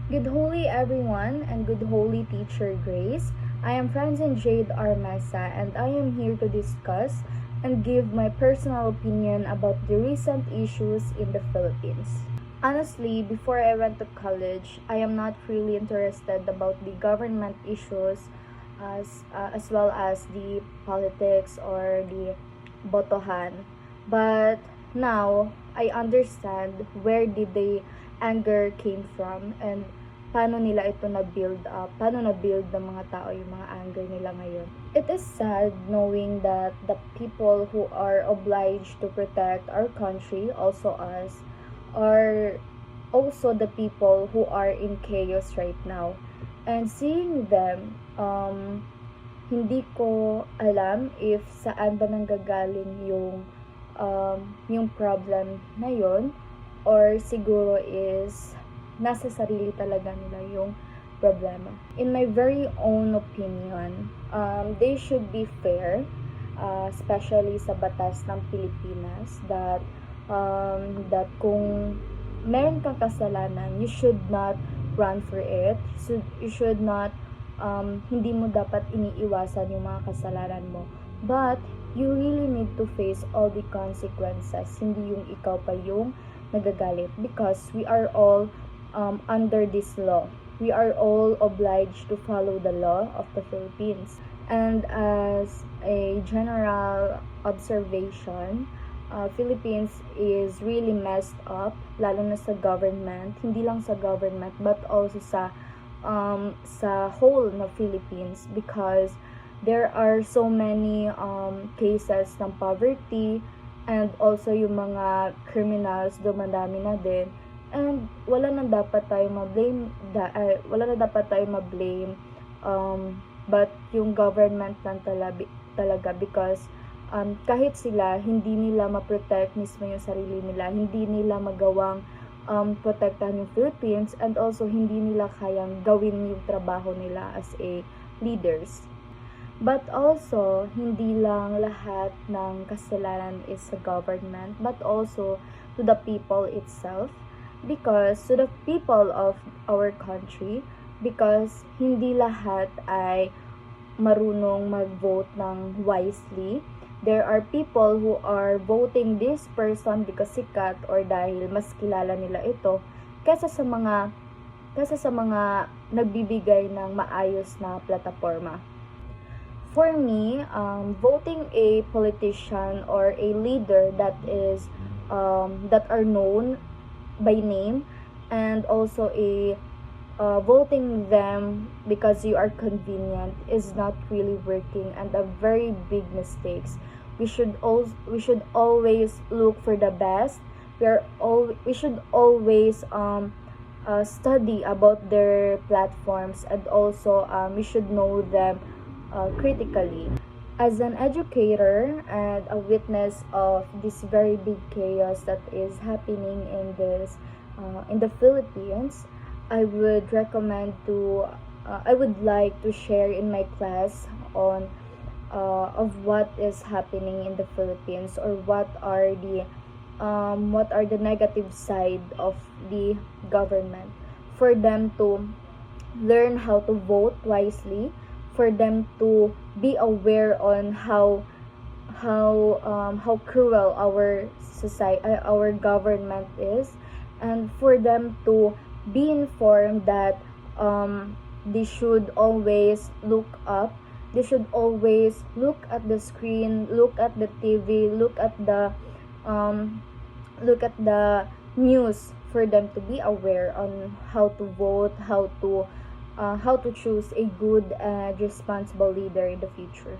Good holy everyone and good holy teacher Grace. I am Francine Jade Armasa and I am here to discuss and give my personal opinion about the recent issues in the Philippines. Honestly, before I went to college, I am not really interested about the government issues as well as the politics or the botohan. But now I understand where did the anger came from and paano nila ito na-build up, paano na-build ng mga tao yung mga anger nila ngayon. It is sad knowing that the people who are obliged to protect our country, also us, are also the people who are in chaos right now. And seeing them, hindi ko alam if saan ba nanggagaling yung problem na yon, or siguro is nasa sarili talaga nila yung problema. In my very own opinion, they should be fair, especially sa batas ng Pilipinas, that kung meron kang kasalanan, you should not run for it. You should not, hindi mo dapat iniiwasan yung mga kasalanan mo. But, you really need to face all the consequences. Hindi yung ikaw pa yung nagagalit. Because we are all under this law. We are all obliged to follow the law of the Philippines. And as a general observation, Philippines is really messed up, lalo na sa government. Hindi lang sa government, but also sa whole na Philippines, because there are so many cases ng poverty, and also yung mga criminals dumadami na din, and wala na dapat tayo ma-blame but yung government lang talaga, because kahit sila hindi nila ma-protect mismo yung sarili nila, hindi nila magawang protektahan yung Philippines, and also hindi nila kayang gawin yung trabaho nila as a leaders. But also, hindi lang lahat ng kasalanan is sa government, but also to the people itself. Because to the people of our country, because hindi lahat ay marunong mag-vote ng wisely. There are people who are voting this person because sikat or dahil mas kilala nila ito kaysa sa mga nagbibigay ng maayos na plataforma. For me, voting a politician or a leader that are known by name, and also voting them because you are convenient is not really working, and a very big mistakes. We should always look for the best. We should always study about their platforms, and also we should know them critically. As an educator and a witness of this very big chaos that is happening in the Philippines, I would like to share in my class on of what is happening in the Philippines, or what are the negative side of the government, for them to learn how to vote wisely, for them to be aware on how cruel our society, our government is, and for them to be informed that they should always look up. They should always look at the screen, look at the TV, look at the news, for them to be aware on how to vote, how to choose a good and responsible leader in the future.